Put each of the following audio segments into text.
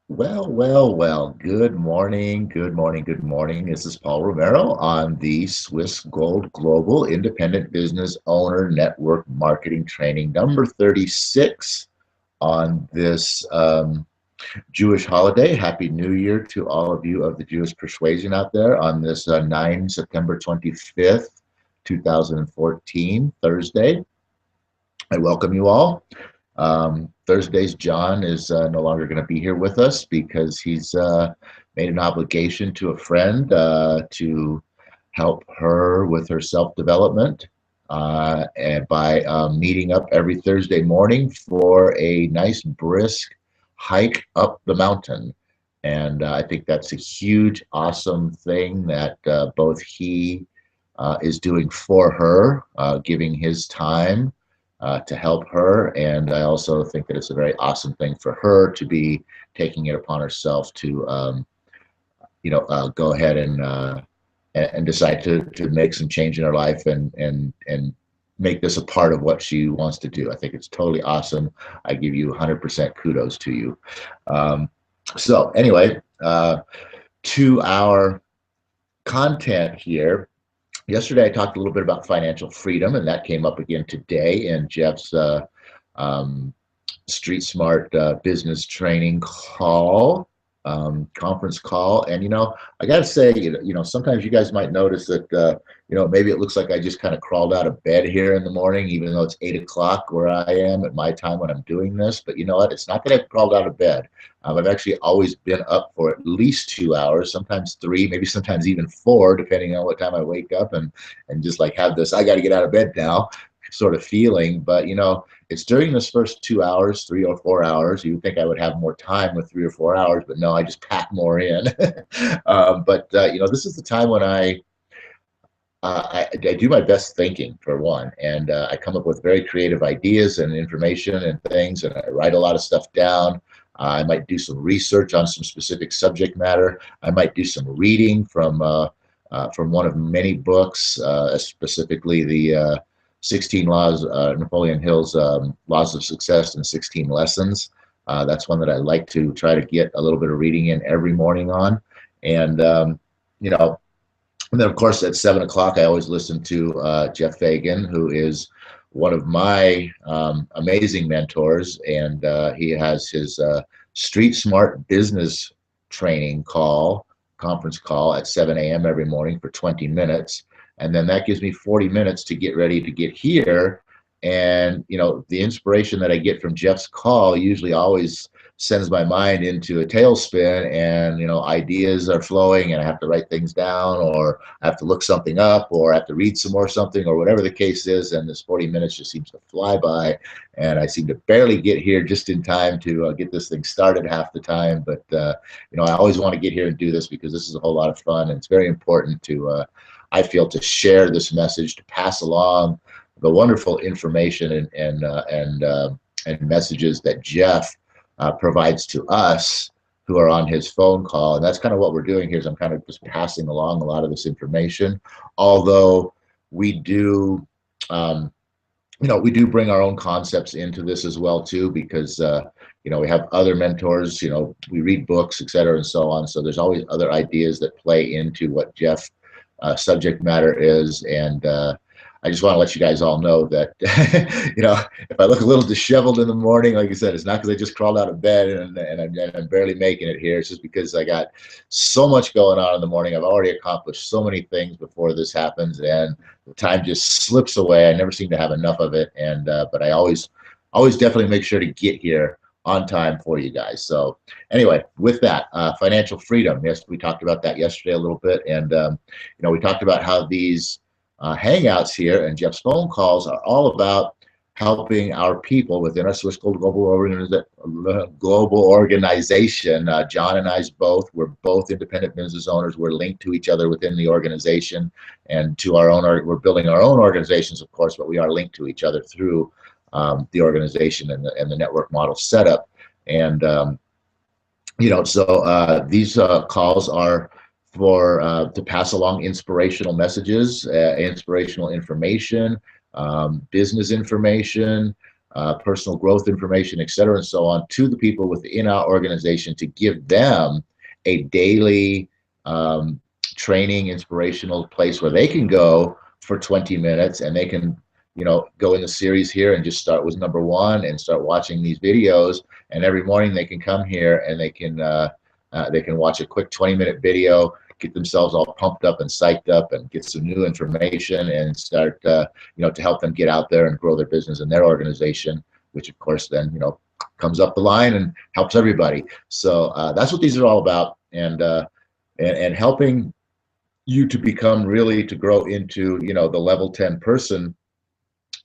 Well. Good morning, good morning, good morning. This is Paul Romero on the Swiss Gold Global Independent Business Owner Network Marketing Training number 36 on this Jewish holiday. Happy New Year to all of you of the Jewish persuasion out there on this 9 September 25th, 2014, Thursday. I welcome you all. Thursdays, John is no longer going to be here with us because he's made an obligation to a friend to help her with her self-development and by meeting up every Thursday morning for a nice brisk hike up the mountain. And I think that's a huge, awesome thing that both he is doing for her, giving his time to help her. And I also think that it's a very awesome thing for her to be taking it upon herself to, go ahead and decide to make some change in her life and make this a part of what she wants to do. I think it's totally awesome. I give you 100% kudos to you. So anyway, to our content here. Yesterday, I talked a little bit about financial freedom, and that came up again today in Jeff's Street Smart business training call, conference call. And, I got to say, sometimes you guys might notice that, maybe it looks like I just kind of crawled out of bed here in the morning, even though it's 8 o'clock where I am at my time when I'm doing this. But you know what? It's not that I've crawled out of bed. I've actually always been up for at least 2 hours, sometimes three, maybe sometimes even four, depending on what time I wake up and just like have this, I got to get out of bed now sort of feeling. But, it's during this first 2 hours, 3 or 4 hours. You would think I would have more time with 3 or 4 hours, but no, I just pack more in. But this is the time when I do my best thinking, for one, and I come up with very creative ideas and information and things, and I write a lot of stuff down. I might do some research on some specific subject matter. I might do some reading from one of many books, specifically the 16 Laws, Napoleon Hill's Laws of Success in 16 Lessons. That's one that I like to try to get a little bit of reading in every morning on. And, and then, of course, at 7 o'clock, I always listen to Jeff Fagan, who is one of my amazing mentors. And he has his Street Smart business training conference call at 7 a.m. every morning for 20 minutes. And then that gives me 40 minutes to get ready to get here. And, the inspiration that I get from Jeff's call usually always sends my mind into a tailspin, and, ideas are flowing and I have to write things down, or I have to look something up, or I have to read some more something, or whatever the case is. And this 40 minutes just seems to fly by, and I seem to barely get here just in time to get this thing started half the time. But, I always want to get here and do this because this is a whole lot of fun, and it's very important to, I feel, to share this message, to pass along the wonderful information and messages that Jeff provides to us who are on his phone call. And that's kind of what we're doing here, is I'm kind of just passing along a lot of this information. Although we do, we do bring our own concepts into this as well too, because we have other mentors. We read books, et cetera, and so on. So there's always other ideas that play into what Jeff subject matter is. And I just want to let you guys all know that, if I look a little disheveled in the morning, like I said, it's not because I just crawled out of bed and I'm barely making it here. It's just because I got so much going on in the morning. I've already accomplished so many things before this happens, and the time just slips away. I never seem to have enough of it. And but I always definitely make sure to get here on time for you guys. So anyway, with that, financial freedom. Yes, we talked about that yesterday a little bit. And, we talked about how these hangouts here and Jeff's phone calls are all about helping our people within our Swiss Gold Global Organization. John and I's both, we're both independent business owners. We're linked to each other within the organization and to our own, we're building our own organizations, of course, but we are linked to each other through the organization and the network model setup. And, so these calls are for to pass along inspirational messages, inspirational information, business information, personal growth information, et cetera, and so on, to the people within our organization to give them a daily training, inspirational place where they can go for 20 minutes and they can, go in the series here and just start with number one and start watching these videos. And every morning they can come here and they can watch a quick 20-minute video, get themselves all pumped up and psyched up and get some new information and start, to help them get out there and grow their business and their organization, which of course then, comes up the line and helps everybody. So that's what these are all about. And helping you to become really, to grow into, the level 10 person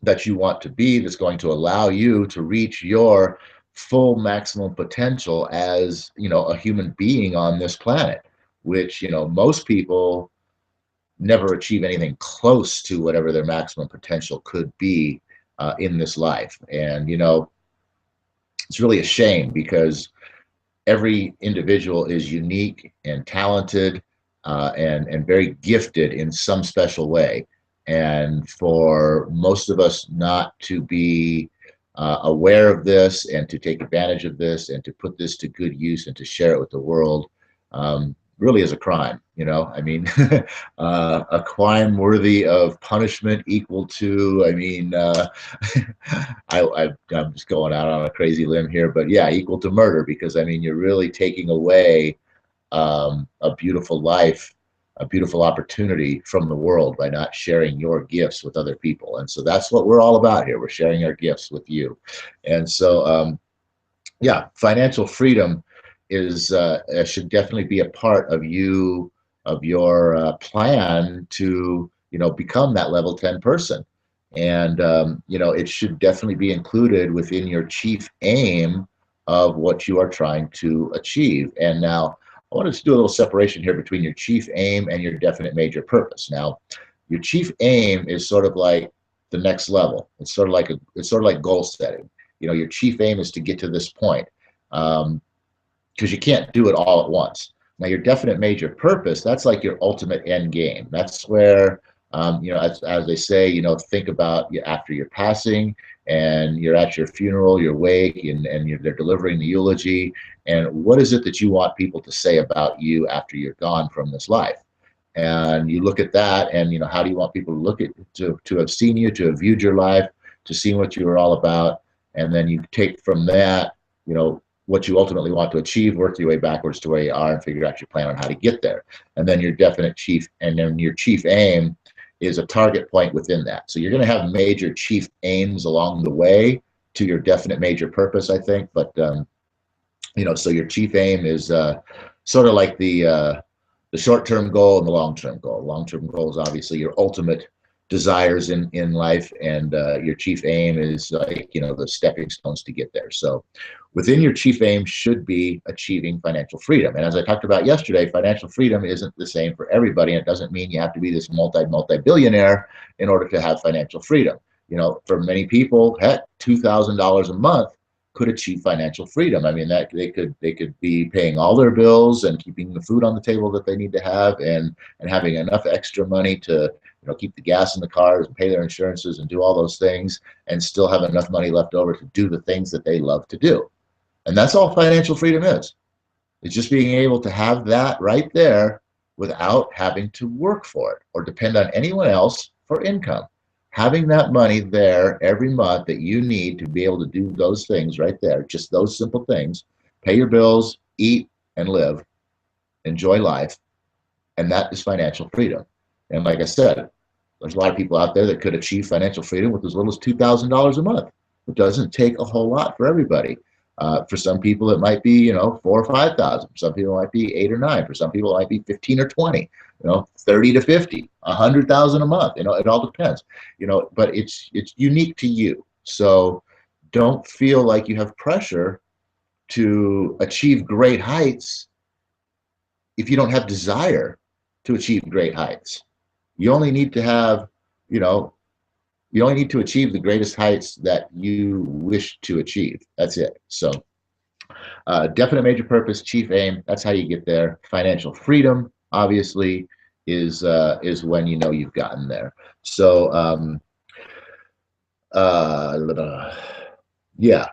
that you want to be, that's going to allow you to reach your full maximum potential as, a human being on this planet, which, most people never achieve anything close to whatever their maximum potential could be in this life. And, it's really a shame, because every individual is unique and talented and very gifted in some special way. And for most of us not to be aware of this and to take advantage of this and to put this to good use and to share it with the world really is a crime. I mean, a crime worthy of punishment equal to, I'm just going out on a crazy limb here, but yeah, equal to murder, because I mean, you're really taking away a beautiful life, a beautiful opportunity from the world by not sharing your gifts with other people. And so that's what we're all about here. We're sharing our gifts with you. And so, yeah, financial freedom is should definitely be a part of your plan to, become that level 10 person. And, it should definitely be included within your chief aim of what you are trying to achieve. And now, I want to do a little separation here between your chief aim and your definite major purpose. Now, your chief aim is sort of like the next level. It's sort of like goal setting. Your chief aim is to get to this point, because you can't do it all at once. Now, your definite major purpose, that's like your ultimate end game. That's where, as they say, think about after your passing, and you're at your funeral, your wake, and they're delivering the eulogy. And what is it that you want people to say about you after you're gone from this life? And you look at that, and how do you want people to look at, to have seen you, to have viewed your life, to see what you were all about? And then you take from that, what you ultimately want to achieve, work your way backwards to where you are, and figure out your plan on how to get there. And then your chief aim is a target point within that. So you're going to have major chief aims along the way to your definite major purpose, I think. But so your chief aim is sort of like the short-term goal and the long-term goal. Long-term goal is obviously your ultimate desires in life, and your chief aim is like, the stepping stones to get there. So within your chief aim should be achieving financial freedom. And as I talked about yesterday, financial freedom isn't the same for everybody, and it doesn't mean you have to be this multi-billionaire in order to have financial freedom. For many people, heck, $2,000 a month could achieve financial freedom. I mean, that they could be paying all their bills and keeping the food on the table that they need to have, and having enough extra money to keep the gas in the cars and pay their insurances and do all those things, and still have enough money left over to do the things that they love to do. And that's all financial freedom is. It's just being able to have that right there without having to work for it or depend on anyone else for income. Having that money there every month that you need to be able to do those things right there, just those simple things: pay your bills, eat and live, enjoy life. And that is financial freedom. And like I said, there's a lot of people out there that could achieve financial freedom with as little as $2,000 a month. It doesn't take a whole lot for everybody. For some people, it might be, 4 or 5,000. Some people it might be 8 or 9. For some people, it might be 15 or 20. 30 to 50, 100,000 a month. It all depends. But it's unique to you. So don't feel like you have pressure to achieve great heights if you don't have desire to achieve great heights. You only need to have, you only need to achieve the greatest heights that you wish to achieve. That's it. So definite major purpose, chief aim, that's how you get there. Financial freedom, obviously, is when you've gotten there. So Yeah.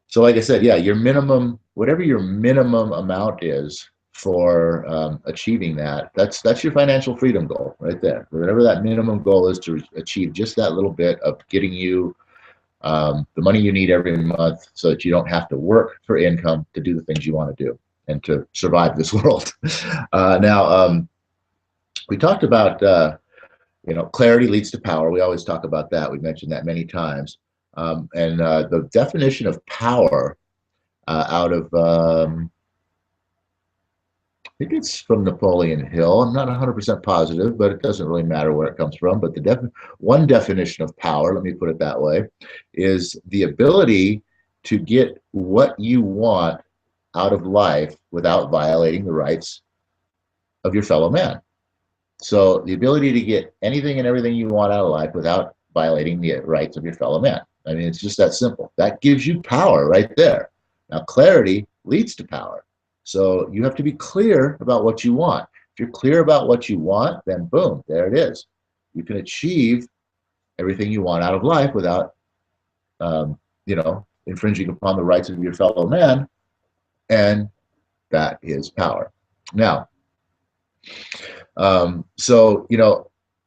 So like I said, yeah, your minimum, whatever your minimum amount is for achieving that, that's your financial freedom goal right there. Whatever that minimum goal is to achieve just that little bit of getting you the money you need every month so that you don't have to work for income to do the things you want to do and to survive this world. Now, we talked about, clarity leads to power. We always talk about that. We mentioned that many times. And the definition of power out of, I think it's from Napoleon Hill. I'm not 100% positive, but it doesn't really matter where it comes from. But one definition of power, let me put it that way, is the ability to get what you want out of life without violating the rights of your fellow man. So the ability to get anything and everything you want out of life without violating the rights of your fellow man. I mean, it's just that simple. That gives you power right there. Now, clarity leads to power. So you have to be clear about what you want. If you're clear about what you want, then boom, there it is. You can achieve everything you want out of life without, infringing upon the rights of your fellow man, and that is power. Now, so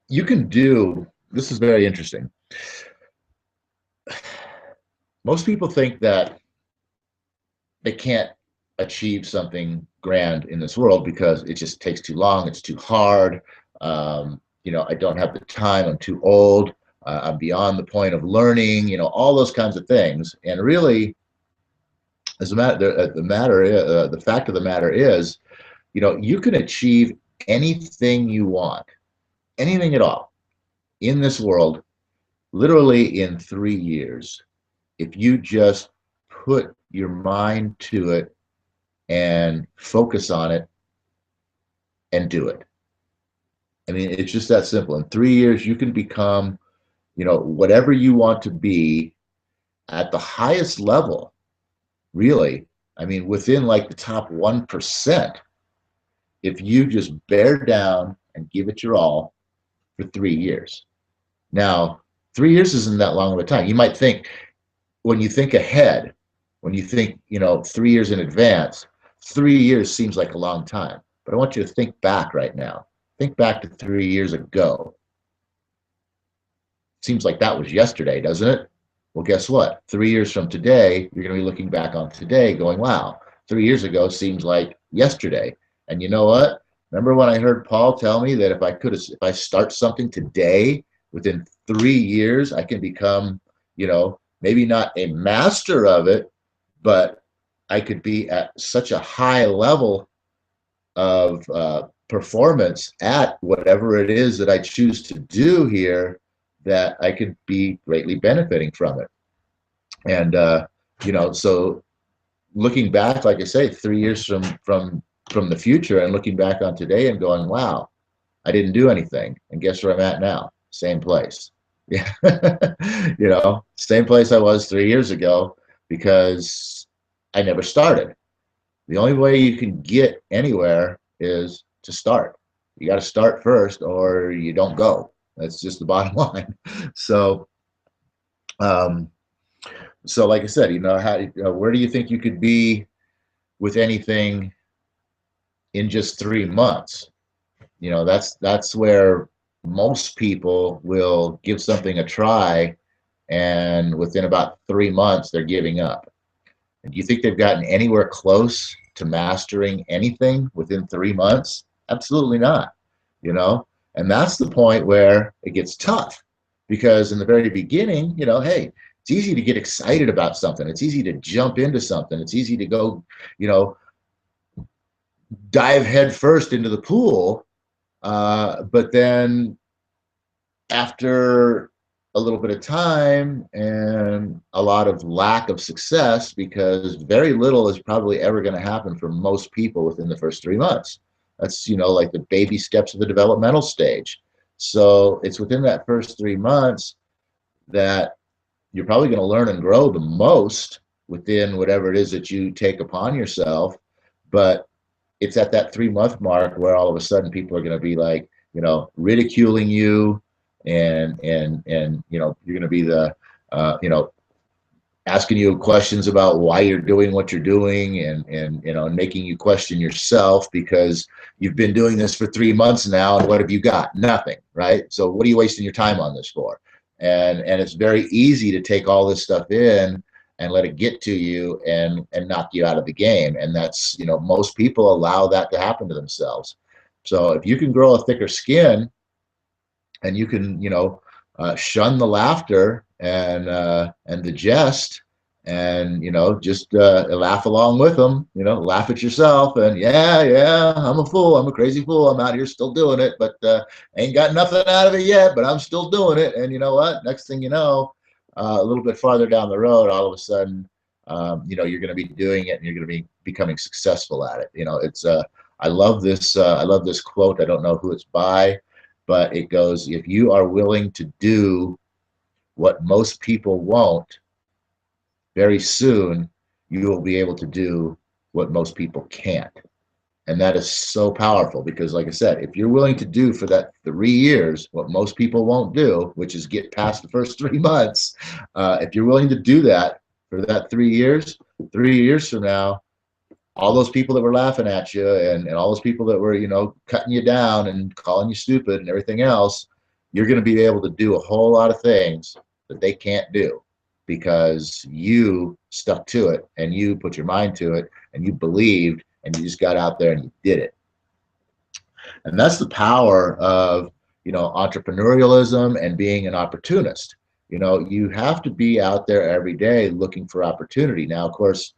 you can do. This is very interesting. Most people think that they can't achieve something grand in this world because it just takes too long, it's too hard. I don't have the time, I'm too old, I'm beyond the point of learning, all those kinds of things. And really, as a matter, the fact of the matter is, you can achieve anything you want, anything at all in this world, literally in 3 years, if you just put your mind to it and focus on it and do it. I mean, it's just that simple. In 3 years, you can become, whatever you want to be at the highest level, really. I mean, within like the top 1%, if you just bear down and give it your all for 3 years. Now, 3 years isn't that long of a time. You might think, when you think ahead, when you think, 3 years in advance, 3 years seems like a long time. But I want you to think back right now. Think back to 3 years ago. Seems like that was yesterday, doesn't it? Well, guess what? 3 years from today, you're going to be looking back on today going, wow, 3 years ago seems like yesterday. And you know what? Remember when I heard Paul tell me that if I start something today, within 3 years, I can become, maybe not a master of it, but I could be at such a high level of performance at whatever it is that I choose to do here that I could be greatly benefiting from it. And so looking back, like I say, 3 years from the future, and looking back on today and going, wow, I didn't do anything, and guess where I'm at now? Same place. Yeah. Same place I was 3 years ago, because I never started. The only way you can get anywhere is to start. You got to start first, or you don't go. That's just the bottom line. So, like I said, where do you think you could be with anything in just 3 months? That's where most people will give something a try, and within about 3 months, they're giving up. And do you think they've gotten anywhere close to mastering anything within 3 months? Absolutely not. And that's the point where it gets tough, because in the very beginning, hey, it's easy to get excited about something. It's easy to jump into something. It's easy to go, dive head first into the pool. But then after a little bit of time and a lot of lack of success, because very little is probably ever going to happen for most people within the first 3 months. That's, like the baby steps of the developmental stage. So it's within that first 3 months that you're probably going to learn and grow the most within whatever it is that you take upon yourself. But it's at that 3 month mark where all of a sudden people are going to be like, ridiculing you, and you're going to be the, asking you questions about why you're doing what you're doing, and you know, and making you question yourself because you've been doing this for 3 months now, and what have you got? Nothing, right? So what are you wasting your time on this for? And it's very easy to take all this stuff in and let it get to you and knock you out of the game. And that's, you know, most people allow that to happen to themselves. So if you can grow a thicker skin, and you can, you know, shun the laughter and the jest, and you know, just laugh along with them. You know, laugh at yourself, and yeah, I'm a fool. I'm a crazy fool. I'm out here still doing it, but ain't got nothing out of it yet. But I'm still doing it, and you know what? Next thing you know, a little bit farther down the road, all of a sudden, you know, you're going to be doing it, and you're going to be becoming successful at it. You know, it's I love this. I love this quote. I don't know who it's by, but it goes, if you are willing to do what most people won't, very soon you will be able to do what most people can't. And that is so powerful because, like I said, if you're willing to do for that 3 years what most people won't do, which is get past the first 3 months, if you're willing to do that for that 3 years, 3 years from now, all those people that were laughing at you, and all those people that were, you know, cutting you down and calling you stupid and everything else, you're going to be able to do a whole lot of things that they can't do because you stuck to it and you put your mind to it and you believed and you just got out there and you did it. And that's the power of, you know, entrepreneurialism and being an opportunist. You know, you have to be out there every day looking for opportunity. Now, of course,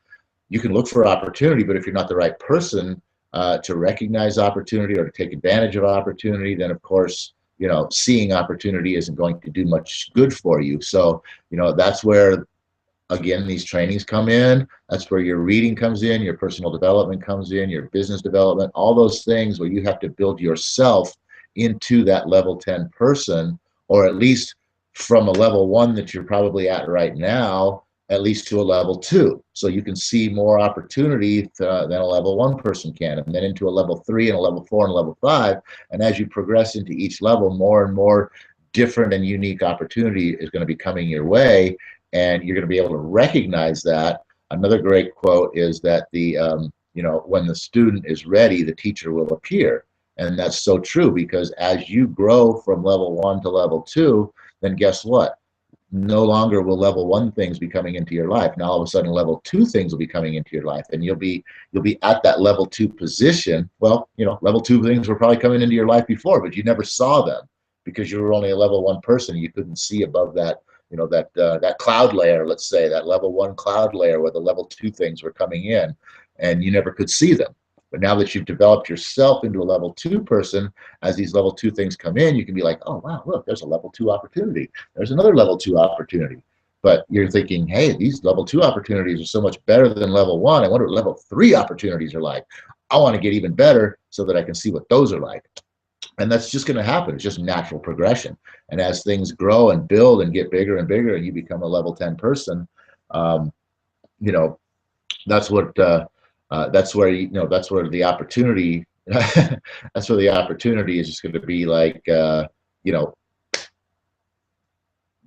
you can look for opportunity, but if you're not the right person to recognize opportunity or to take advantage of opportunity, then of course, you know, seeing opportunity isn't going to do much good for you. So, you know, that's where, again, these trainings come in. That's where your reading comes in, your personal development comes in, your business development, all those things where you have to build yourself into that level 10 person, or at least from a level 1 that you're probably at right now, at least to a level 2. So you can see more opportunity than a level 1 person can, and then into a level 3 and a level 4 and a level 5. And as you progress into each level, more and more different and unique opportunity is going to be coming your way, and you're going to be able to recognize that. Another great quote is that you know, when the student is ready, the teacher will appear. And that's so true, because as you grow from level 1 to level 2, then guess what? No longer will level 1 things be coming into your life. Now all of a sudden level 2 things will be coming into your life, and you'll be at that level 2 position. Well, you know, level 2 things were probably coming into your life before, but you never saw them because you were only a level 1 person. You couldn't see above that, you know, that cloud layer, let's say, that level 1 cloud layer where the level 2 things were coming in, and you never could see them. But now that you've developed yourself into a level 2 person, as these level 2 things come in, you can be like, oh, wow, look, there's a level 2 opportunity. There's another level 2 opportunity. But you're thinking, hey, these level 2 opportunities are so much better than level 1. I wonder what level 3 opportunities are like. I want to get even better so that I can see what those are like. And that's just going to happen. It's just natural progression. And as things grow and build and get bigger and bigger, and you become a level 10 person, you know, that's what that's where, you know, that's where the opportunity that's where the opportunity is just going to be like, you know,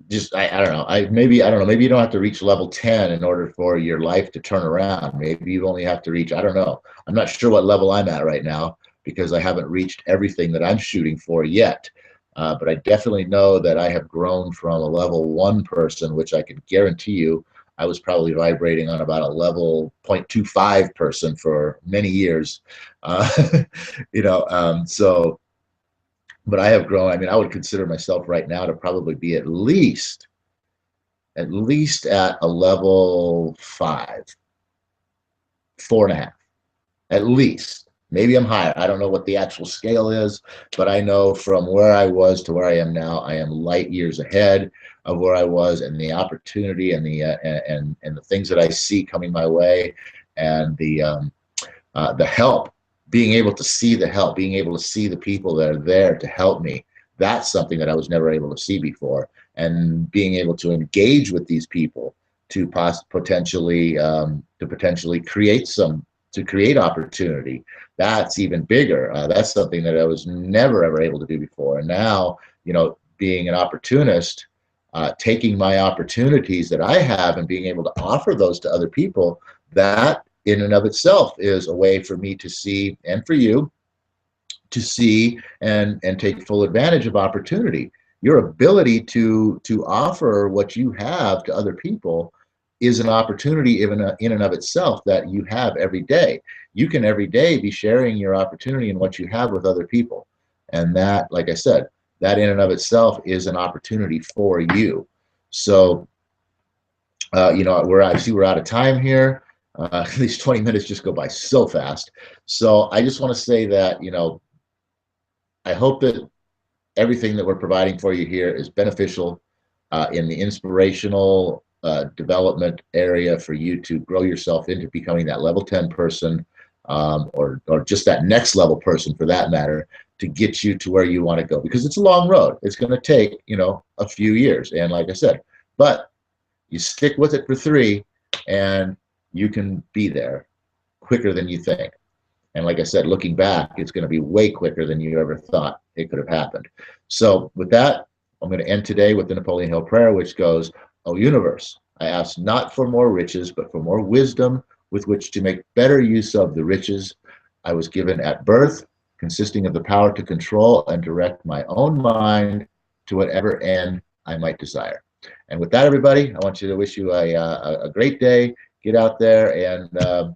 just I don't know, maybe I don't know, maybe you don't have to reach level 10 in order for your life to turn around. Maybe you only have to reach, I don't know, I'm not sure what level I'm at right now because I haven't reached everything that I'm shooting for yet. But I definitely know that I have grown from a level 1 person, which I can guarantee you I was probably vibrating on about a level 0.25 person for many years. You know, so, but I have grown. I mean, I would consider myself right now to probably be at least at a level 5, 4.5, at least. Maybe I'm higher. I don't know what the actual scale is, but I know from where I was to where I am now, I am light years ahead of where I was, and the opportunity and and the things that I see coming my way, and the help, being able to see the help, being able to see the people that are there to help me. That's something that I was never able to see before, and being able to engage with these people to potentially create opportunity. That's even bigger. That's something that I was never ever able to do before. And now, you know, being an opportunist, taking my opportunities that I have and being able to offer those to other people, that in and of itself is a way for me to see, and for you to see and take full advantage of opportunity. Your ability to offer what you have to other people is an opportunity in and of itself that you have every day. You can every day be sharing your opportunity and what you have with other people. And that, like I said, that in and of itself is an opportunity for you. So, I see we're out of time here. These 20 minutes just go by so fast. So I just want to say that, I hope that everything that we're providing for you here is beneficial in the inspirational development area for you to grow yourself into becoming that level 10 person, or just that next level person for that matter, to get you to where you want to go, because it's a long road. It's going to take, a few years. And like I said, but you stick with it for 3 and you can be there quicker than you think. And like I said, looking back, it's going to be way quicker than you ever thought it could have happened. So with that, I'm going to end today with the Napoleon Hill prayer, which goes, "O universe, I ask not for more riches, but for more wisdom with which to make better use of the riches I was given at birth, consisting of the power to control and direct my own mind to whatever end I might desire." And with that, everybody, I want you to wish you a great day. Get out there and